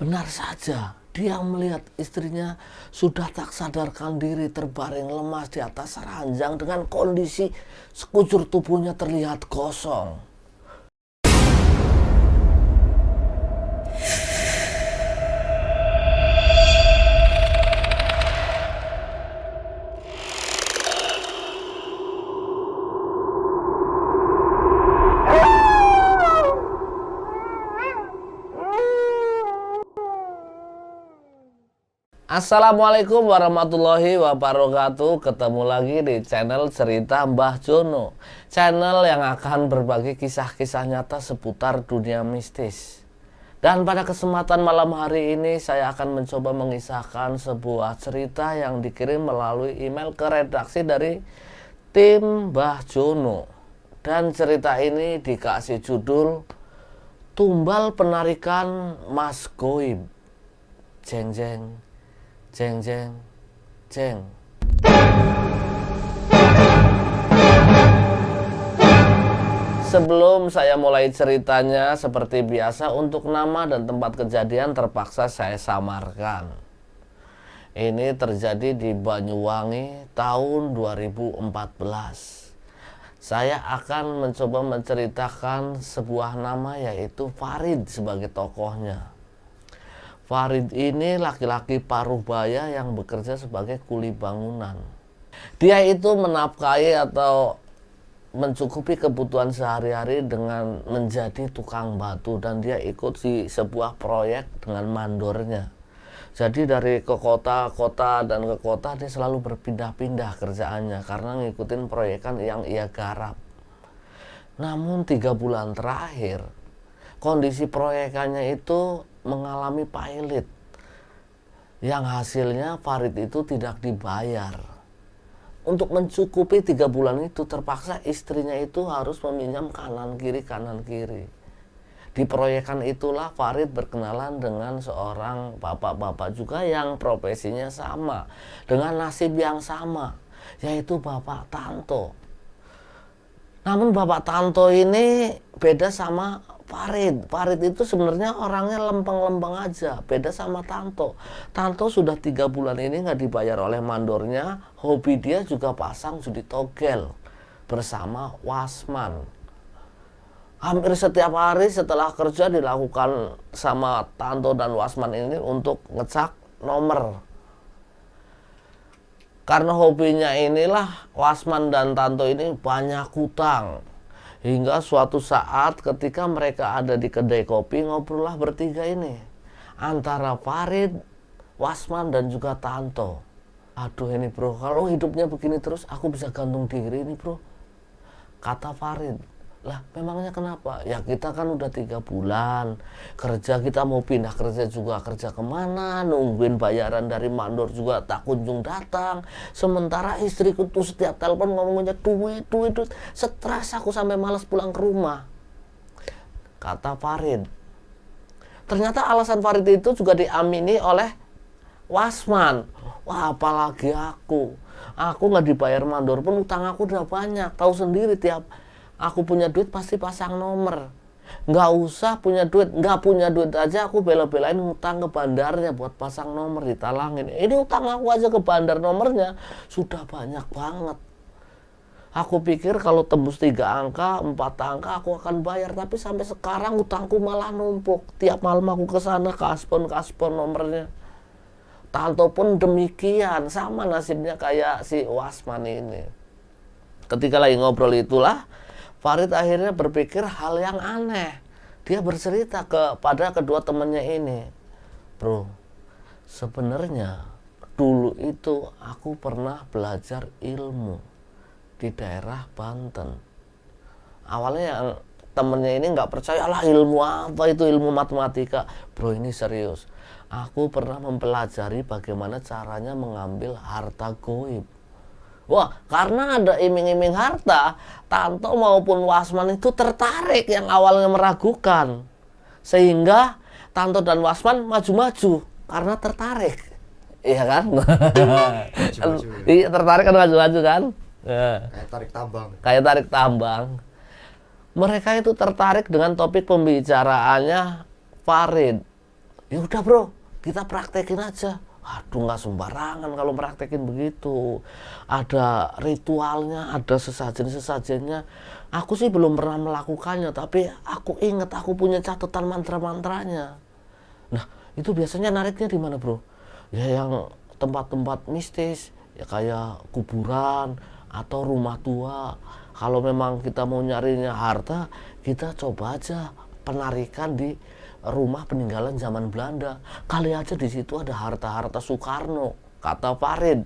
Benar saja, dia melihat istrinya sudah tak sadarkan diri terbaring lemas di atas ranjang dengan kondisi sekujur tubuhnya terlihat kosong. Assalamualaikum warahmatullahi wabarakatuh. Ketemu lagi di channel Cerita Mbah Jono, channel yang akan berbagi kisah-kisah nyata seputar dunia mistis. Dan pada kesempatan malam hari ini saya akan mencoba mengisahkan sebuah cerita yang dikirim melalui email ke redaksi dari tim Mbah Jono. Dan cerita ini dikasih judul Tumbal Penarikan Mas Goib. Jeng jeng jeng jeng jeng. Sebelum saya mulai ceritanya, seperti biasa untuk nama dan tempat kejadian terpaksa saya samarkan. Ini terjadi di Banyuwangi tahun 2014. Saya akan mencoba menceritakan sebuah nama, yaitu Farid sebagai tokohnya. Farid ini laki-laki paruh baya yang bekerja sebagai kuli bangunan. Dia itu menafkahi atau mencukupi kebutuhan sehari-hari dengan menjadi tukang batu, dan dia ikut di sebuah proyek dengan mandornya. Jadi dari ke kota-kota dan ke kota dia selalu berpindah-pindah kerjaannya karena ngikutin proyekan yang ia garap. Namun 3 bulan terakhir kondisi proyekannya itu mengalami pailit, yang hasilnya Farid itu tidak dibayar. Untuk mencukupi 3 bulan itu terpaksa istrinya itu harus meminjam kanan kiri. Di proyekan itulah Farid berkenalan dengan seorang bapak-bapak juga yang profesinya sama, dengan nasib yang sama, yaitu Bapak Tanto. Namun Bapak Tanto ini beda sama Farid. Farid itu sebenarnya orangnya lempeng-lempeng aja, beda sama Tanto. Tanto sudah 3 bulan ini nggak dibayar oleh mandornya. Hobi dia juga pasang judi togel bersama Wasman. Hampir setiap hari setelah kerja dilakukan sama Tanto dan Wasman ini untuk ngecak nomor. Karena hobinya inilah, Wasman dan Tanto ini banyak hutang. Hingga suatu saat ketika mereka ada di kedai kopi, ngobrollah bertiga ini antara Farid, Wasman, dan juga Tanto. Aduh ini bro, kalau hidupnya begini terus aku bisa gantung diri ini bro. Kata Farid, lah memangnya kenapa? Ya kita kan udah 3 bulan kerja, kita mau pindah kerja juga, kerja kemana, nungguin bayaran dari mandor juga tak kunjung datang. Sementara istriku tuh setiap telepon ngomongnya duit. Stres aku sampai malas pulang ke rumah. Kata Farid. Ternyata alasan Farid itu juga diamini oleh Wasman. Wah apalagi aku nggak dibayar mandor pun utang aku udah banyak. Tahu sendiri tiap aku punya duit pasti pasang nomor. Nggak usah punya duit, nggak punya duit aja aku bela-belain ngutang ke bandarnya buat pasang nomor, ditalangin. Ini utang aku aja ke bandar nomornya sudah banyak banget. Aku pikir kalau tembus 3 angka, 4 angka aku akan bayar, tapi sampai sekarang utangku malah numpuk. Tiap malam aku kesana kaspon nomornya. Tanto pun demikian, sama nasibnya kayak si Wasman ini. Ketika lagi ngobrol itulah Farid akhirnya berpikir hal yang aneh. Dia bercerita kepada kedua temannya ini, bro, sebenarnya dulu itu aku pernah belajar ilmu di daerah Banten. Awalnya yang temennya ini nggak percaya, lah ilmu apa itu, ilmu matematika. Bro ini serius, aku pernah mempelajari bagaimana caranya mengambil harta goib. Wah, karena ada iming-iming harta, Tanto maupun Wasman itu tertarik yang awalnya meragukan. Sehingga Tanto dan Wasman maju-maju karena tertarik. Iya kan? Iya, tertarik kan, maju-maju kan? Kayak tarik tambang. Kayak tarik tambang. Mereka itu tertarik dengan topik pembicaraannya Farid, Ya udah bro, kita praktekin aja. Aduh, nggak sembarangan kalau praktekin begitu. Ada ritualnya, ada sesajen-sesajennya. Aku sih belum pernah melakukannya, tapi aku ingat aku punya catatan mantra-mantranya. Nah, itu biasanya nariknya di mana bro? Ya yang tempat-tempat mistis, ya kayak kuburan atau rumah tua. Kalau memang kita mau nyarinya harta, kita coba aja penarikan di rumah peninggalan zaman Belanda. Kali aja di situ ada harta-harta Soekarno, kata Farid.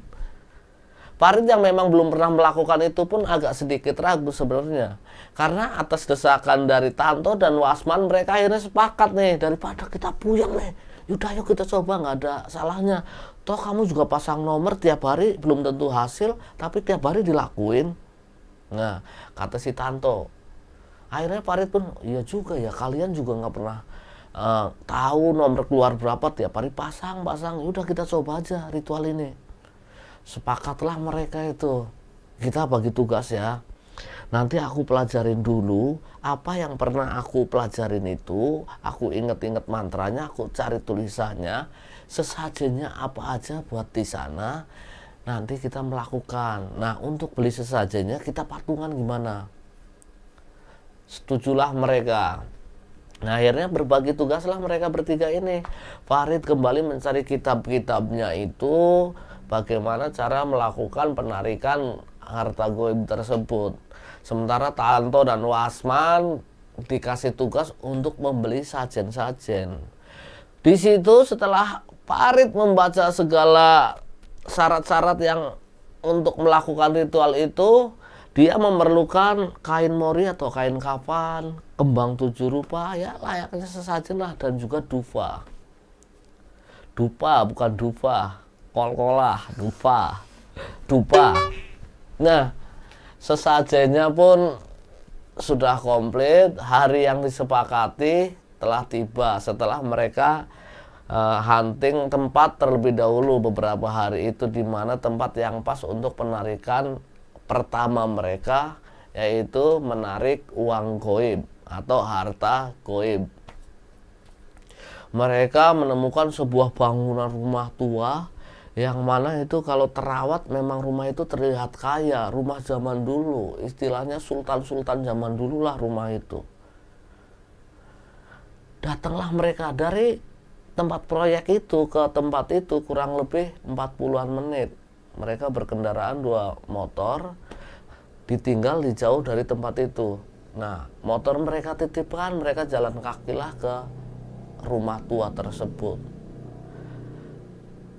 Farid yang memang belum pernah melakukan itu pun agak sedikit ragu sebenarnya. Karena atas desakan dari Tanto dan Wasman, mereka akhirnya sepakat nih, daripada kita puyeng nih, yaudah yuk kita coba, nggak ada salahnya. Toh kamu juga pasang nomor tiap hari, belum tentu hasil, tapi tiap hari dilakuin. Nah, kata si Tanto. Akhirnya Farid pun, iya juga ya, kalian juga nggak pernah tahu nomor keluar berapa, tiap hari pasang. Udah kita coba aja ritual ini. Sepakatlah mereka itu. Kita bagi tugas ya. Nanti aku pelajarin dulu apa yang pernah aku pelajarin itu. Aku inget-inget mantranya, aku cari tulisannya, sesajennya apa aja buat di sana. Nanti kita melakukan. Nah, untuk beli sesajennya kita patungan gimana? Setujulah mereka. Nah, akhirnya berbagi tugaslah mereka bertiga ini. Farid kembali mencari kitab-kitabnya itu, bagaimana cara melakukan penarikan harta goib tersebut. Sementara Tanto dan Wasman dikasih tugas untuk membeli sajen-sajen. Di situ setelah Farid membaca segala syarat-syarat yang untuk melakukan ritual itu, dia memerlukan kain mori atau kain kafan, kembang 7 rupa, ya layaknya sesajen lah, dan juga dupa. Dupa bukan dupa, kol-kolah, dupa. Nah, sesajennya pun sudah komplit. Hari yang disepakati telah tiba setelah mereka hunting tempat terlebih dahulu beberapa hari itu, di mana tempat yang pas untuk penarikan pertama mereka, yaitu menarik uang goib atau harta goib. Mereka menemukan sebuah bangunan rumah tua yang mana itu kalau terawat memang rumah itu terlihat kaya, rumah zaman dulu, istilahnya sultan-sultan zaman dulu lah rumah itu. Datanglah mereka dari tempat proyek itu ke tempat itu kurang lebih 40-an menit. Mereka berkendaraan 2 motor, ditinggal di jauh dari tempat itu. Nah, motor mereka titipkan, mereka jalan kakilah ke rumah tua tersebut.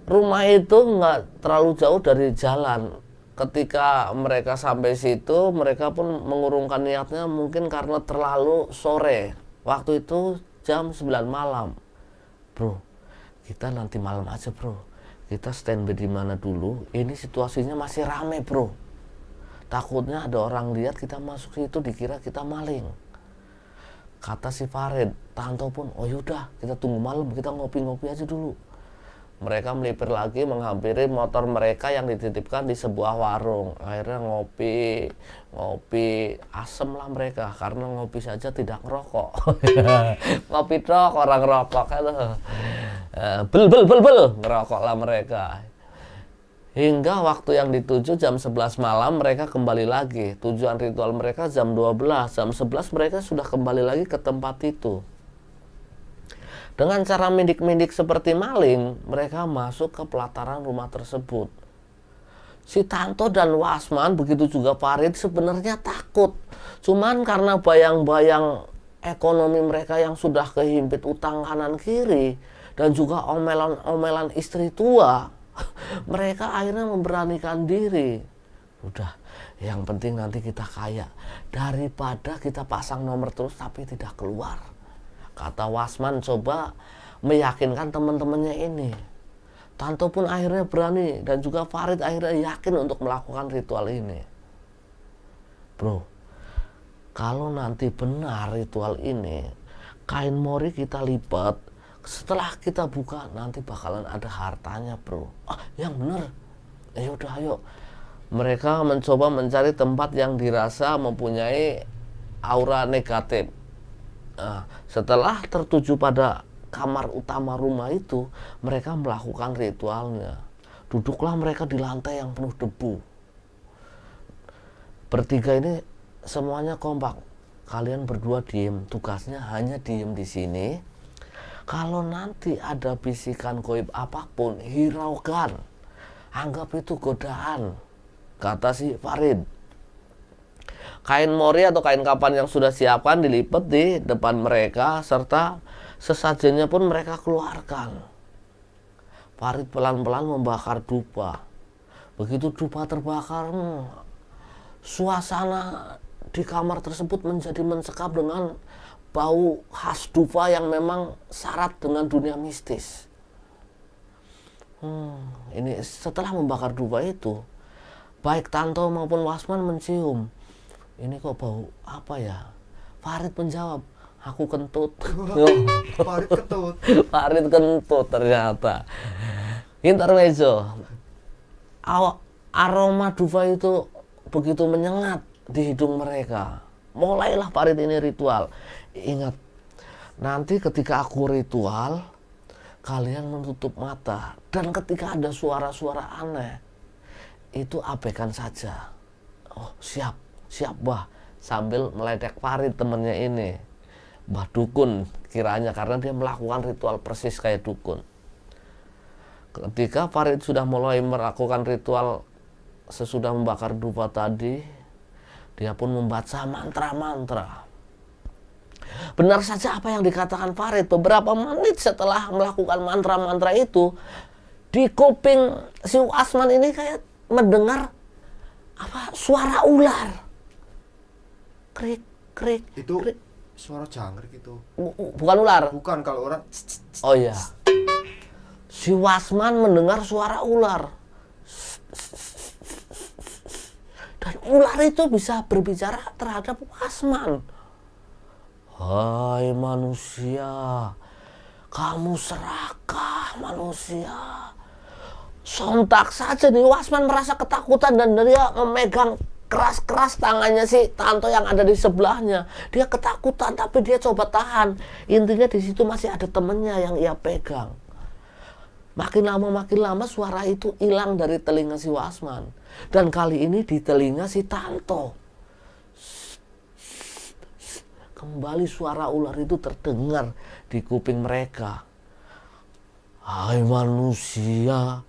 Rumah itu nggak terlalu jauh dari jalan. Ketika mereka sampai situ, mereka pun mengurungkan niatnya mungkin karena terlalu sore. Waktu itu jam 9 malam. Bro, kita nanti malam aja bro. Kita standby di mana dulu? Ini situasinya masih rame bro. Takutnya ada orang lihat kita masuk situ dikira kita maling. Kata si Farid. Tanto pun, oh yaudah kita tunggu malam, kita ngopi-ngopi aja dulu. Mereka melipir lagi menghampiri motor mereka yang dititipkan di sebuah warung. Akhirnya ngopi asem lah mereka, karena ngopi saja tidak ngerokok. Ngopi dok, orang ngerokok itu. Bel ngerokok lah mereka. Hingga waktu yang dituju jam 11 malam mereka kembali lagi. Tujuan ritual mereka jam 12. Jam 11 mereka sudah kembali lagi ke tempat itu. Dengan cara mindik-mindik seperti maling, mereka masuk ke pelataran rumah tersebut. Si Tanto dan Wasman, begitu juga Farid, sebenarnya takut. Cuman karena bayang-bayang ekonomi mereka yang sudah kehimpit utang kanan kiri, dan juga omelan-omelan istri tua, mereka akhirnya memberanikan diri. Udah, yang penting nanti kita kaya, daripada kita pasang nomor terus tapi tidak keluar. Kata Wasman coba meyakinkan teman-temannya ini. Tanto pun akhirnya berani, dan juga Farid akhirnya yakin untuk melakukan ritual ini. Bro, kalau nanti benar ritual ini, kain mori kita lipat, setelah kita buka nanti bakalan ada hartanya bro. Yang bener. Yaudah ayo. Mereka mencoba mencari tempat yang dirasa mempunyai aura negatif. Setelah tertuju pada kamar utama rumah itu, mereka melakukan ritualnya. Duduklah mereka di lantai yang penuh debu. Bertiga ini semuanya kompak. Kalian berdua diem, tugasnya hanya diem di sini. Kalau nanti ada bisikan goib apapun, hiraukan. Anggap itu godaan, kata si Farid. Kain mori atau kain kapan yang sudah siapkan dilipat di depan mereka, serta sesajennya pun mereka keluarkan. Farid pelan-pelan membakar dupa. Begitu dupa terbakar, suasana di kamar tersebut menjadi mencekam dengan bau khas dupa yang memang syarat dengan dunia mistis. Ini setelah membakar dupa itu, baik Tanto maupun Wasman mencium. Ini kok bau apa ya? Farid menjawab, aku kentut. Farid kentut. Farid kentut ternyata. Intermezzo. Aroma dupa itu begitu menyengat di hidung mereka. Mulailah Farid ini ritual. Ingat, nanti ketika aku ritual, kalian menutup mata. Dan ketika ada suara-suara aneh, itu abaikan saja. Oh, siap bah, sambil meledek Farid temennya ini, Mbah Dukun kiranya, karena dia melakukan ritual persis kayak dukun. Ketika Farid sudah mulai melakukan ritual sesudah membakar dupa tadi, dia pun membaca mantra-mantra. Benar saja apa yang dikatakan Farid. Beberapa menit setelah melakukan mantra-mantra itu, di kuping si Wasman ini kayak mendengar suara ular. Krik, krik, itu krik. Suara jangkrik itu. Bukan ular. Bukan, kalau orang. Oh iya. Si Wasman mendengar suara ular. Dan ular itu bisa berbicara terhadap Wasman. Hai manusia, kamu serakah manusia. Sontak saja nih Wasman merasa ketakutan dan dia memegang keras-keras tangannya si Tanto yang ada di sebelahnya. Dia ketakutan tapi dia coba tahan. Intinya di situ masih ada temennya yang ia pegang. Makin lama suara itu hilang dari telinga si Wasman. Dan kali ini di telinga si Tanto. Kembali suara ular itu terdengar di kuping mereka. Hai manusia.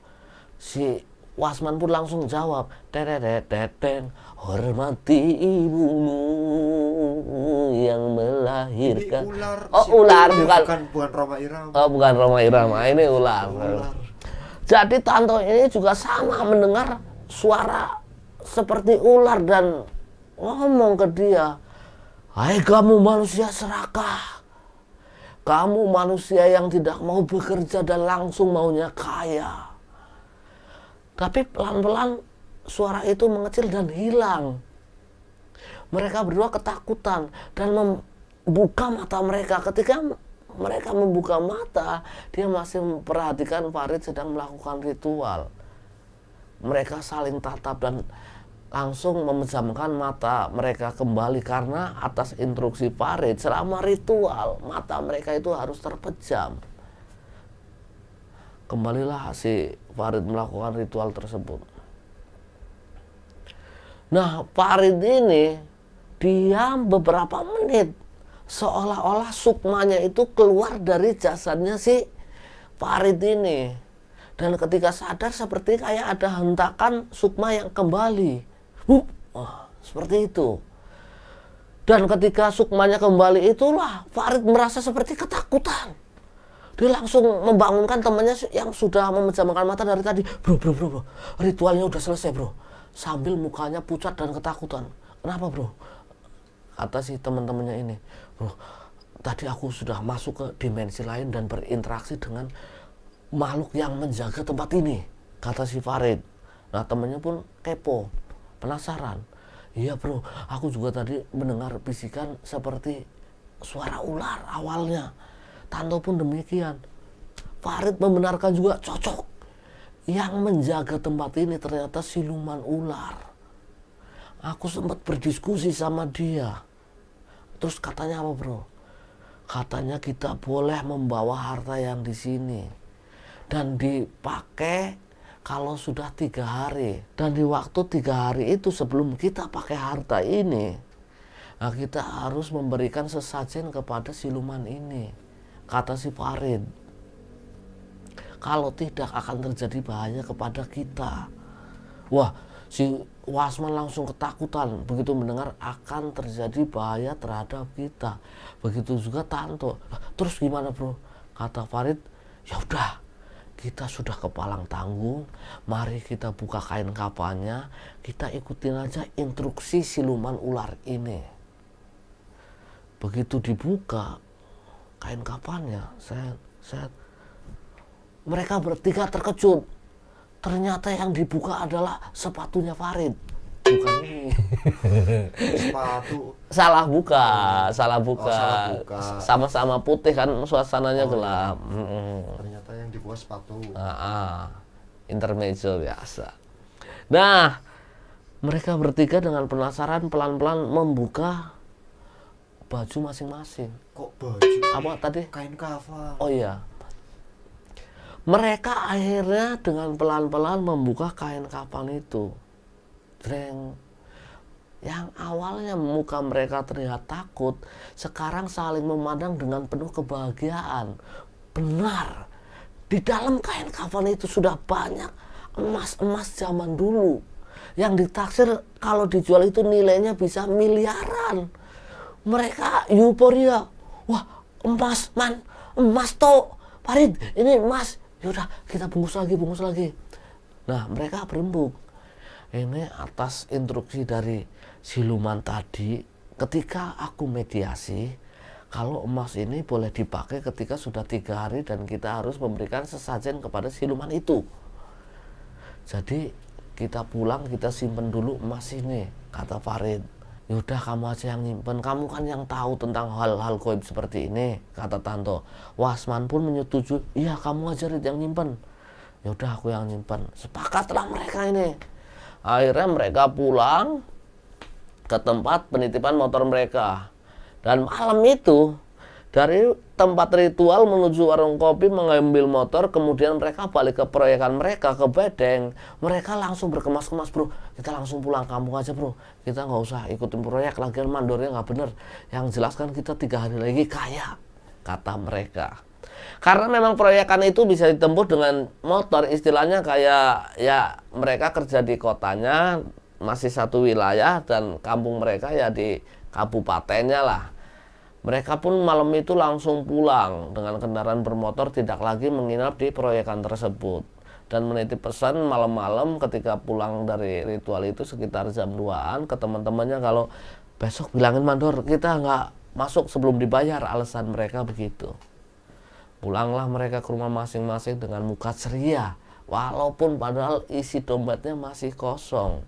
Si Wasman pun langsung jawab, "Teteteteten, hormati ibumu yang melahirkan." Ini ular. Oh, ular Bukan Roma Irama. Oh, bukan Roma Irama, ini ular. Jadi Tanto ini juga sama mendengar suara seperti ular dan ngomong ke dia, "Hai kamu manusia serakah. Kamu manusia yang tidak mau bekerja dan langsung maunya kaya." Tapi pelan-pelan suara itu mengecil dan hilang. Mereka berdua ketakutan dan membuka mata mereka. Ketika mereka membuka mata, dia masih memperhatikan Farid sedang melakukan ritual. Mereka saling tatap dan langsung memejamkan mata mereka kembali karena atas instruksi Farid selama ritual mata mereka itu harus terpejam. Kembalilah si Farid melakukan ritual tersebut. Nah, Farid ini diam beberapa menit, seolah-olah sukmanya itu keluar dari jasadnya si Farid ini. Dan ketika sadar seperti kayak ada hentakan sukma yang kembali. Seperti itu. Dan ketika sukmanya kembali itulah Farid merasa seperti ketakutan. Dia langsung membangunkan temannya yang sudah memejamkan mata dari tadi. Bro, ritualnya udah selesai bro. Sambil mukanya pucat dan ketakutan. Kenapa bro? Kata si teman-temannya ini. Bro, tadi aku sudah masuk ke dimensi lain dan berinteraksi dengan makhluk yang menjaga tempat ini. Kata si Farid. Nah temannya pun kepo, penasaran. Iya bro, aku juga tadi mendengar bisikan seperti suara ular awalnya. Tanto pun demikian. Farid membenarkan juga cocok. Yang menjaga tempat ini ternyata siluman ular. Aku sempat berdiskusi sama dia. Terus katanya apa bro? Katanya kita boleh membawa harta yang di sini dan dipakai kalau sudah 3 hari. Dan di waktu 3 hari itu sebelum kita pakai harta ini, nah kita harus memberikan sesajen kepada siluman ini, kata si Farid. Kalau tidak akan terjadi bahaya kepada kita. Wah, si Wasman langsung ketakutan begitu mendengar akan terjadi bahaya terhadap kita. Begitu juga Tanto. Terus gimana bro? Kata Farid, ya udah, kita sudah kepalang tanggung, mari kita buka kain kafannya, kita ikutin aja instruksi siluman ular ini. Begitu dibuka kain kafannya, mereka bertiga terkejut. Ternyata yang dibuka adalah sepatunya Farid. Bukan ini. Sepatu. Salah buka. Salah buka. Sama-sama putih kan, suasananya gelap. Iya. Ternyata yang dibuka sepatu. Intermezzo biasa. Nah, mereka bertiga dengan penasaran pelan-pelan membuka baju masing-masing. Kok baju? Apa tadi? Kain kafan. Oh iya. Mereka akhirnya dengan pelan-pelan membuka kain kafan itu. Dreng. Yang awalnya muka mereka terlihat takut, sekarang saling memandang dengan penuh kebahagiaan. Benar, di dalam kain kafan itu sudah banyak emas-emas zaman dulu yang ditaksir kalau dijual itu nilainya bisa miliaran. Mereka euforia. Wah, emas man, emas toh, Farid, ini emas. Yaudah, kita bungkus lagi. Nah, mereka berembuk. Ini atas instruksi dari siluman tadi, ketika aku mediasi, kalau emas ini boleh dipakai ketika sudah 3 hari dan kita harus memberikan sesajen kepada siluman itu. Jadi kita pulang, kita simpen dulu emas ini, kata Farid. Yaudah, kamu aja yang nyimpen, kamu kan yang tahu tentang hal-hal gaib seperti ini, kata Tanto. Wasman pun menyetujui, iya kamu aja Rid yang nyimpen. Yaudah, aku yang nyimpen. Sepakatlah mereka ini. Akhirnya mereka pulang ke tempat penitipan motor mereka. Dan malam itu, dari tempat ritual menuju warung kopi mengambil motor, kemudian mereka balik ke proyekan mereka, ke bedeng. Mereka langsung berkemas-kemas, bro, kita langsung pulang kampung aja bro, kita nggak usah ikutin proyek, lagian mandornya nggak bener, yang jelas kan kita 3 hari lagi kaya, kata mereka. Karena memang proyekan itu bisa ditempuh dengan motor, istilahnya kayak ya mereka kerja di kotanya, masih satu wilayah, dan kampung mereka ya di kabupatennya lah. Mereka pun malam itu langsung pulang dengan kendaraan bermotor, tidak lagi menginap di proyekan tersebut. Dan menitip pesan malam-malam ketika pulang dari ritual itu sekitar jam 2-an ke teman-temannya, kalau besok bilangin mandor kita nggak masuk sebelum dibayar, alasan mereka begitu. Pulanglah mereka ke rumah masing-masing dengan muka ceria, walaupun padahal isi dompetnya masih kosong.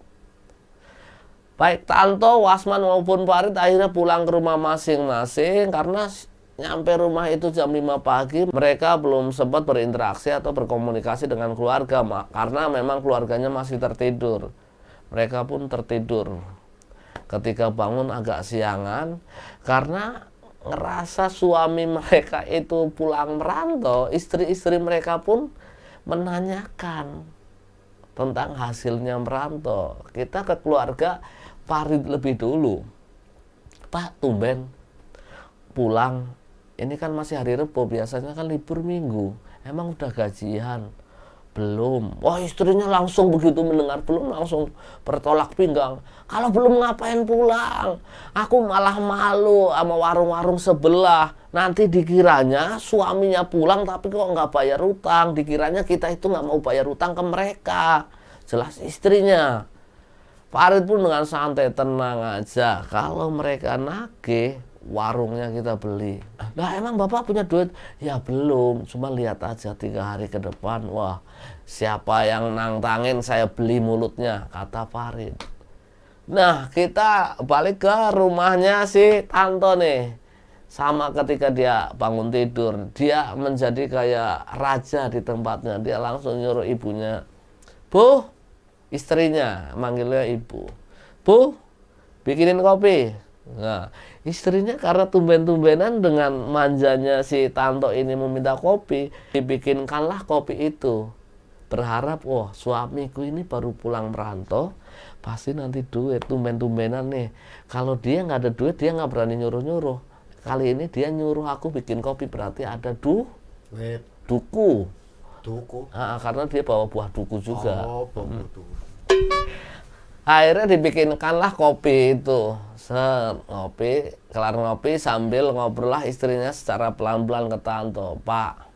Baik Tanto, Wasman maupun Farid akhirnya pulang ke rumah masing-masing karena nyampe rumah itu jam 5 pagi. Mereka belum sempat berinteraksi atau berkomunikasi dengan keluarga karena memang keluarganya masih tertidur. Mereka pun tertidur. Ketika bangun agak siangan karena ngerasa suami mereka itu pulang merantau, istri-istri mereka pun menanyakan tentang hasilnya merantau. Kita ke keluarga Farid lebih dulu. Pak, tumben pulang. Ini kan masih hari Rebo, biasanya kan libur minggu. Emang udah gajian? Belum. Wah, istrinya langsung begitu mendengar belum langsung bertolak pinggang. Kalau belum ngapain pulang? Aku malah malu sama warung-warung sebelah. Nanti dikiranya suaminya pulang tapi kok nggak bayar utang. Dikiranya kita itu nggak mau bayar utang ke mereka. Jelas istrinya. Farid pun dengan santai, tenang aja. Kalau mereka nagih, warungnya kita beli. Nah emang bapak punya duit? Ya belum, cuma lihat aja 3 hari ke depan. Wah, siapa yang nantangin saya beli mulutnya, kata Farid. Nah kita balik ke rumahnya si Tanto nih. Sama ketika dia bangun tidur, dia menjadi kayak raja di tempatnya. Dia langsung nyuruh ibunya, Bu, istrinya manggilnya ibu, Bu, bikinin kopi. Nah, istrinya karena tumben-tumbenan dengan manjanya si Tanto ini meminta kopi, dibikinkanlah kopi itu. Berharap, wah suamiku ini baru pulang merantau, pasti nanti duit, tumben-tumbenan nih. Kalau dia nggak ada duit, dia nggak berani nyuruh-nyuruh. Kali ini dia nyuruh aku bikin kopi, berarti ada Wait, duku. tuku. Karena dia bawa buah duku juga. Oh, bambu tuku. Akhirnya dibikinkanlah kopi itu. Ngopi, kelar ngopi sambil ngobrol lah istrinya secara pelan-pelan ke Tanto. Pak,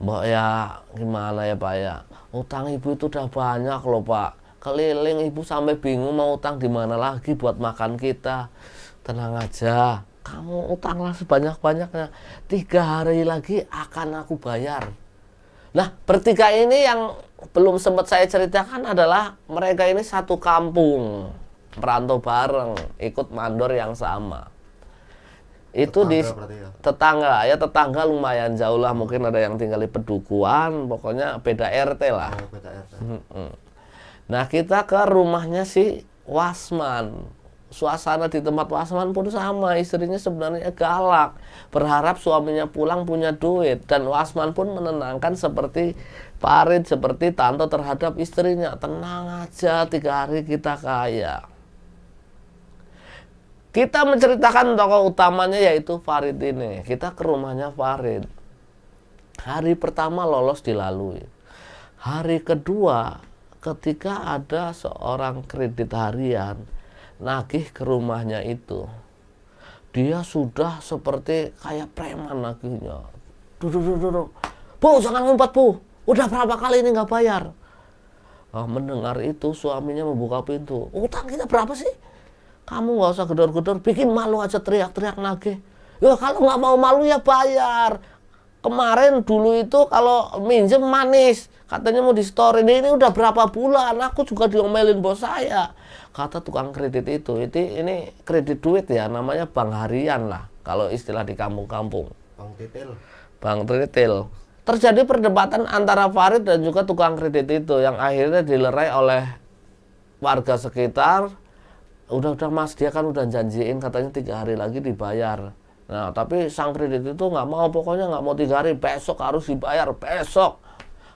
Mbak ya gimana ya Pak ya, utang ibu itu udah banyak loh Pak. Keliling ibu sampai bingung mau utang di mana lagi buat makan kita. Tenang aja, kamu utanglah sebanyak-banyaknya. 3 hari lagi akan aku bayar. Nah, bertiga ini yang belum sempat saya ceritakan adalah mereka ini satu kampung, merantau bareng, ikut mandor yang sama. Itu di Tetangga berarti ya? tetangga lumayan jauh lah, mungkin ada yang tinggal di Pedukuhan, pokoknya beda RT lah. Oh, beda RT. Nah, kita ke rumahnya si Wasman. Suasana di tempat Wasman pun sama, istrinya sebenarnya galak, berharap suaminya pulang punya duit, dan Wasman pun menenangkan seperti Farid, seperti Tanto terhadap istrinya. Tenang aja, 3 hari kita kaya. Kita menceritakan tokoh utamanya yaitu Farid ini. Kita ke rumahnya Farid. Hari pertama lolos dilalui. Hari kedua, ketika ada seorang kredit harian nagih ke rumahnya itu, dia sudah seperti kayak preman nagihnya. Duduk. Bu, jangan ngumpet bu. Udah berapa kali ini nggak bayar? Mendengar itu suaminya membuka pintu. Utang kita berapa sih? Kamu nggak usah gedor-gedor, bikin malu aja teriak-teriak nagih. Ya kalau nggak mau malu ya bayar. Kemarin dulu itu kalau minjem manis, katanya mau di store ini udah berapa bulan, aku juga diomelin bos saya. Kata tukang kredit itu ini kredit duit ya, namanya bank harian lah kalau istilah di kampung-kampung. Bang detail. Bank retail. Terjadi perdebatan antara Farid dan juga tukang kredit itu yang akhirnya dilerai oleh warga sekitar. Udah mas, dia kan udah janjiin katanya 3 hari lagi dibayar. Nah, tapi sang kredit itu nggak mau, pokoknya nggak mau 3 hari, besok harus dibayar, besok.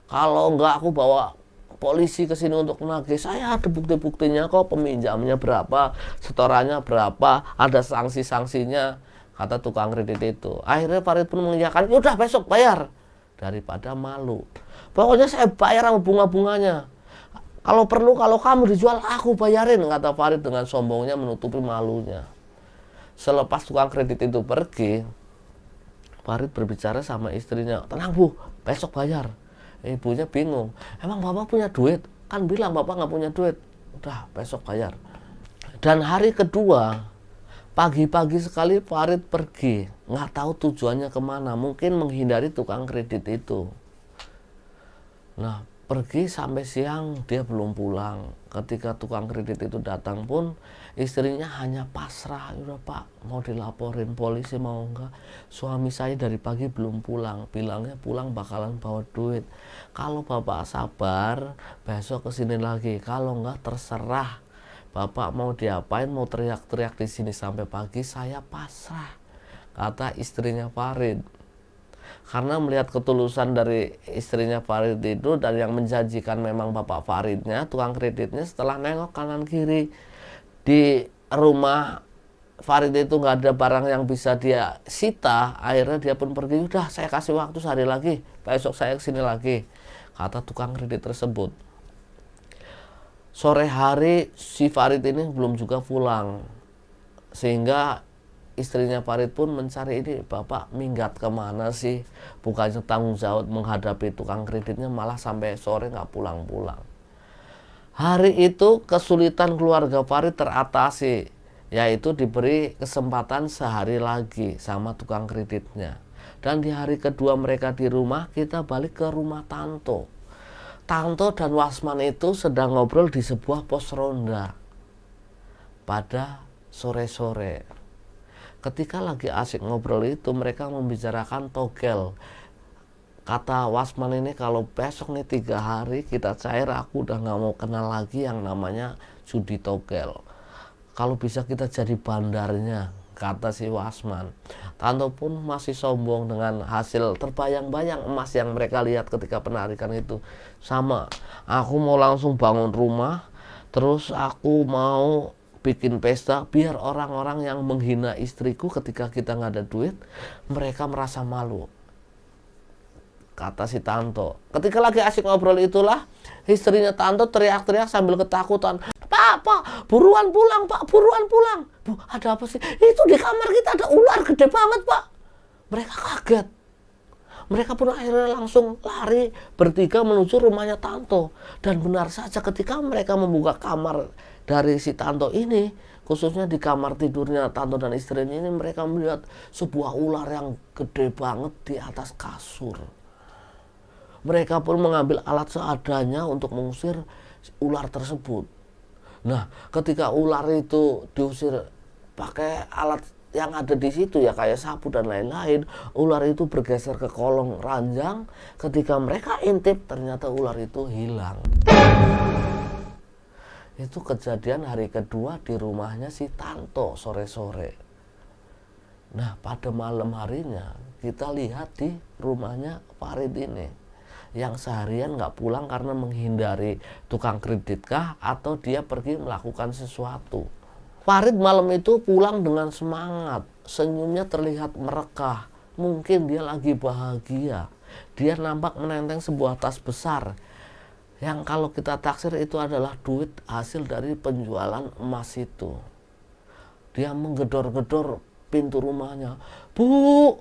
Kalau nggak aku bawa polisi ke sini untuk menagih. Saya ada bukti-buktinya kok, peminjamnya berapa, setorannya berapa, ada sanksi-sanksinya, kata tukang kredit itu. Akhirnya Farid pun mengiyakan, yaudah besok bayar. Daripada malu. Pokoknya saya bayar sama bunga-bunganya. Kalau perlu, kalau kamu dijual, aku bayarin, kata Farid dengan sombongnya menutupi malunya. Selepas tukang kredit itu pergi, Farid berbicara sama istrinya, tenang bu, besok bayar. Ibunya bingung, emang bapak punya duit? Kan bilang bapak nggak punya duit. Udah, besok bayar. Dan hari kedua, pagi-pagi sekali Farid pergi, nggak tahu tujuannya kemana, mungkin menghindari tukang kredit itu. Nah, pergi sampai siang dia belum pulang. Ketika tukang kredit itu datang pun istrinya hanya pasrah. Udah pak, mau dilaporin polisi mau enggak? Suami saya dari pagi belum pulang. Bilangnya pulang bakalan bawa duit. Kalau bapak sabar, besok kesini lagi. Kalau enggak terserah. Bapak mau diapain, mau teriak-teriak di sini sampai pagi, saya pasrah. Kata istrinya Farid. Karena melihat ketulusan dari istrinya Farid itu dan yang menjanjikan memang bapak Faridnya, tukang kreditnya setelah nengok kanan kiri di rumah Farid itu nggak ada barang yang bisa dia sita, akhirnya dia pun pergi. Udah, saya kasih waktu sehari lagi, besok saya kesini lagi, kata tukang kredit tersebut. Sore hari si Farid ini belum juga pulang, sehingga istrinya Farid pun mencari, ini bapak minggat kemana sih, bukannya tanggung jawab menghadapi tukang kreditnya malah sampai sore nggak pulang-pulang. Hari itu kesulitan keluarga Farid teratasi, yaitu diberi kesempatan sehari lagi sama tukang kreditnya. Dan di hari kedua mereka di rumah, kita balik ke rumah Tanto. Tanto dan Wasman itu sedang ngobrol di sebuah pos ronda pada sore-sore. Ketika lagi asik ngobrol itu, mereka membicarakan togel. Kata Wasman ini, kalau besok nih 3 hari kita cair, aku udah nggak mau kenal lagi yang namanya judi togel. kalau bisa kita jadi bandarnya, kata si Wasman. Tanto pun masih sombong dengan hasil terbayang-bayang emas yang mereka lihat ketika penarikan itu. Sama, aku mau langsung bangun rumah, terus aku mau bikin pesta biar orang-orang yang menghina istriku ketika kita nggak ada duit, mereka merasa malu, kata si Tanto. Ketika lagi asik ngobrol itulah, istrinya Tanto teriak-teriak sambil ketakutan. Pak, buruan pulang, Pak, buruan pulang. Bu, ada apa sih? Itu di kamar kita ada ular gede banget, Pak. Mereka kaget. Mereka pun akhirnya langsung lari bertiga menuju rumahnya Tanto. Dan benar saja ketika mereka membuka kamar dari si Tanto ini, khususnya di kamar tidurnya Tanto dan istrinya ini, mereka melihat sebuah ular yang gede banget di atas kasur. Mereka pun mengambil alat seadanya untuk mengusir ular tersebut. Nah, ketika ular itu diusir pakai alat yang ada di situ ya kayak sapu dan lain-lain, ular itu bergeser ke kolong ranjang. Ketika mereka intip, ternyata ular itu hilang. Itu kejadian hari kedua di rumahnya si Tanto sore-sore. Nah, pada malam harinya kita lihat di rumahnya Farid ini, yang seharian nggak pulang karena menghindari tukang kredit kah atau dia pergi melakukan sesuatu. Farid malam itu pulang dengan semangat, senyumnya terlihat merekah. Mungkin dia lagi bahagia. Dia nampak menenteng sebuah tas besar yang kalau kita taksir itu adalah duit hasil dari penjualan emas itu. Dia menggedor-gedor pintu rumahnya. Bu,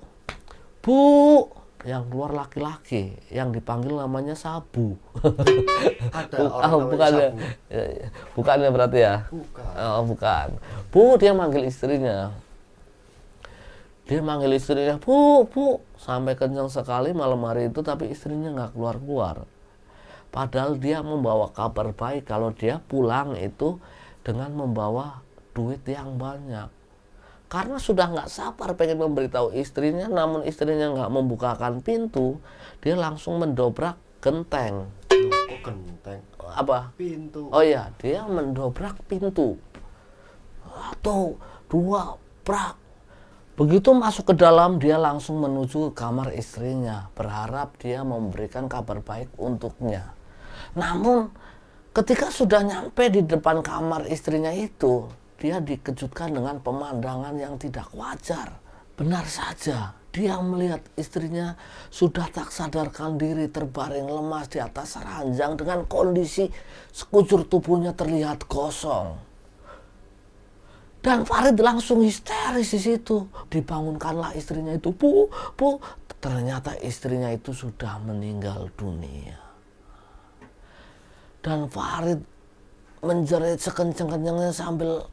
bu. Yang keluar laki-laki yang dipanggil namanya Sabu. Ada orang bukannya, Sabu. bukannya berarti ya? Bukan. Oh, bukan. Bu, dia manggil istrinya. Dia manggil istrinya, bu, sampai kencang sekali malam hari itu, tapi istrinya nggak keluar-keluar. Padahal dia membawa kabar baik kalau dia pulang itu dengan membawa duit yang banyak. Karena sudah nggak sabar pengen memberitahu istrinya, namun istrinya nggak membukakan pintu, dia langsung mendobrak genteng. Kok genteng? Apa? Pintu. Oh iya, dia mendobrak pintu. Satu, dua, prak. Begitu masuk ke dalam, dia langsung menuju ke kamar istrinya, berharap dia memberikan kabar baik untuknya. Namun, ketika sudah nyampe di depan kamar istrinya itu, dia dikejutkan dengan pemandangan yang tidak wajar. Benar saja, dia melihat istrinya sudah tak sadarkan diri terbaring lemas di atas ranjang dengan kondisi sekujur tubuhnya terlihat gosong. Dan Farid langsung histeris di situ. Dibangunkanlah istrinya itu, bu. Ternyata istrinya itu sudah meninggal dunia. Dan Farid menjerit sekencang-kencangnya sambil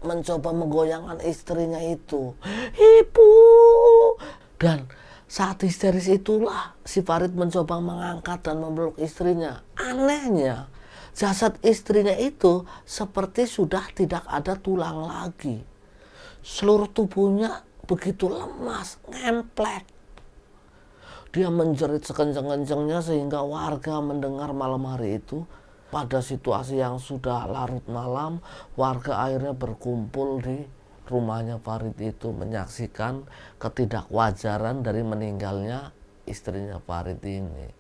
mencoba menggoyangkan istrinya itu. Ibu. Dan saat histeris itulah si Farid mencoba mengangkat dan memeluk istrinya. Anehnya, jasad istrinya itu seperti sudah tidak ada tulang lagi. Seluruh tubuhnya begitu lemas, ngemplek. Dia menjerit sekencang-kencangnya sehingga warga mendengar malam hari itu. Pada situasi yang sudah larut malam, warga akhirnya berkumpul di rumahnya Farid itu menyaksikan ketidakwajaran dari meninggalnya istrinya Farid ini.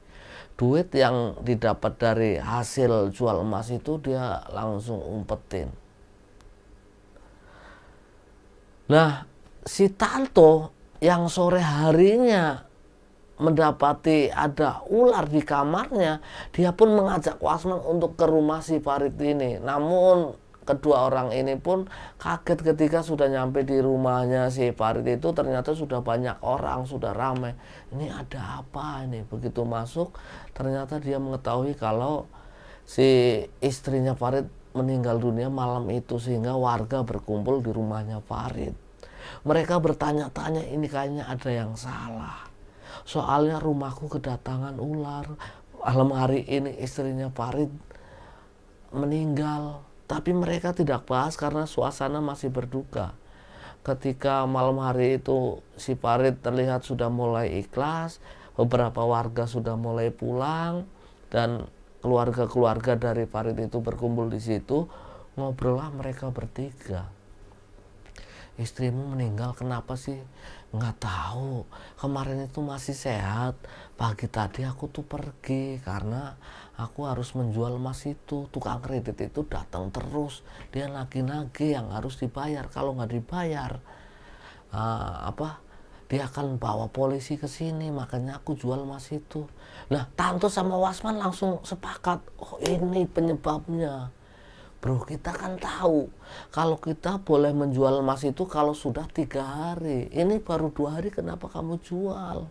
Duit yang didapat dari hasil jual emas itu dia langsung umpetin. Nah, si Tanto yang sore harinya mendapati ada ular di kamarnya, dia pun mengajak Wasman untuk ke rumah si Farid ini. Namun kedua orang ini pun kaget ketika sudah nyampe di rumahnya si Farid itu, ternyata sudah banyak orang, sudah ramai. Ini ada apa ini? Begitu masuk, ternyata dia mengetahui kalau si istrinya Farid meninggal dunia malam itu, sehingga warga berkumpul di rumahnya Farid. Mereka bertanya-tanya, ini kayaknya ada yang salah. Soalnya rumahku kedatangan ular. Malam hari ini istrinya Farid meninggal. Tapi mereka tidak bahas karena suasana masih berduka. Ketika malam hari itu si Farid terlihat sudah mulai ikhlas, beberapa warga sudah mulai pulang, dan keluarga-keluarga dari Farid itu berkumpul di situ. Ngobrol lah mereka bertiga. Istrimu meninggal kenapa sih? Nggak tahu, kemarin itu masih sehat. Pagi tadi aku tuh pergi karena aku harus menjual emas itu. Tukang kredit itu datang terus, dia nagih-nagih yang harus dibayar. Kalau nggak dibayar, dia akan bawa polisi ke sini. Makanya aku jual emas itu. Nah, Tanto sama Wasman langsung sepakat, oh ini penyebabnya. Bro, kita kan tahu kalau kita boleh menjual emas itu kalau sudah 3 hari. Ini baru 2 hari, kenapa kamu jual?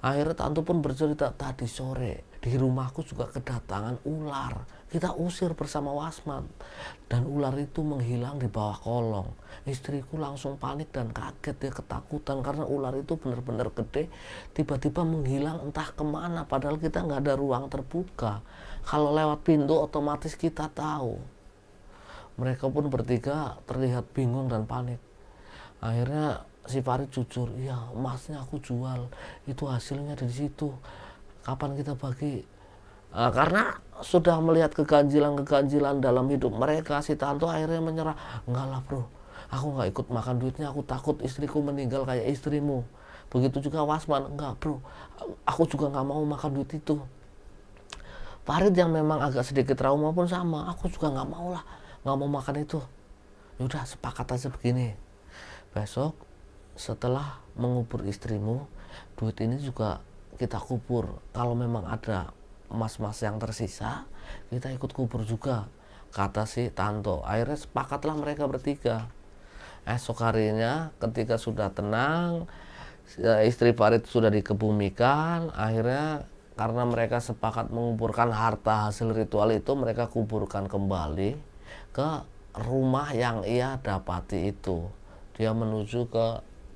Akhirnya Tanto pun bercerita, tadi sore di rumahku juga kedatangan ular. Kita usir bersama Wasman dan ular itu menghilang di bawah kolong. Istriku langsung panik dan kaget, dia ketakutan karena ular itu benar-benar gede, tiba-tiba menghilang entah kemana, padahal kita nggak ada ruang terbuka. Kalau lewat pintu otomatis kita tahu. Mereka pun bertiga terlihat bingung dan panik. Akhirnya si Farid jujur, iya emasnya aku jual, itu hasilnya ada di situ, kapan kita bagi? Karena sudah melihat keganjilan-keganjilan dalam hidup mereka, si Tanto akhirnya menyerah. Enggak lah bro, aku nggak ikut makan duitnya, aku takut istriku meninggal kayak istrimu. Begitu juga Wasman, enggak bro, aku juga nggak mau makan duit itu. Farid yang memang agak sedikit trauma pun sama, aku juga nggak mau lah, nggak mau makan itu. Yaudah sepakat aja begini, besok setelah mengubur istrimu, duit ini juga kita kubur. Kalau memang ada emas-emas yang tersisa, kita ikut kubur juga, kata si Tanto. Akhirnya sepakatlah mereka bertiga. Esok harinya ketika sudah tenang, istri Farid sudah dikebumikan. Akhirnya karena mereka sepakat mengumpulkan harta hasil ritual itu, mereka kuburkan kembali ke rumah yang ia dapati itu. Dia menuju ke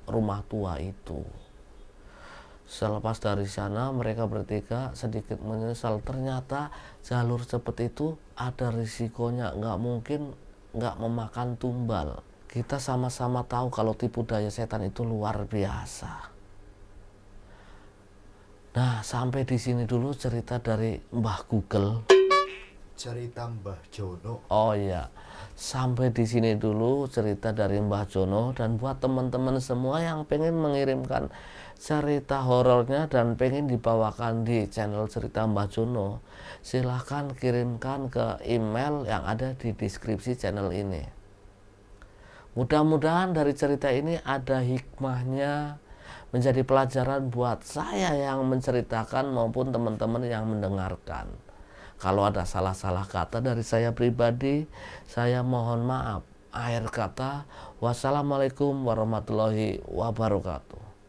rumah tua itu. Selepas dari sana mereka bertiga sedikit menyesal, ternyata jalur seperti itu ada risikonya, nggak mungkin nggak memakan tumbal. Kita sama-sama tahu kalau tipu daya setan itu luar biasa. Nah, sampai di sini dulu cerita dari Mbah Google. Cerita Mbah Jono. Oh iya, sampai di sini dulu cerita dari Mbah Jono. Dan buat teman-teman semua yang pengen mengirimkan cerita horornya dan pengen dibawakan di channel cerita Mbah Jono, silahkan kirimkan ke email yang ada di deskripsi channel ini. Mudah-mudahan dari cerita ini ada hikmahnya, menjadi pelajaran buat saya yang menceritakan maupun teman-teman yang mendengarkan. Kalau ada salah-salah kata dari saya pribadi, saya mohon maaf. Akhir kata, wassalamualaikum warahmatullahi wabarakatuh.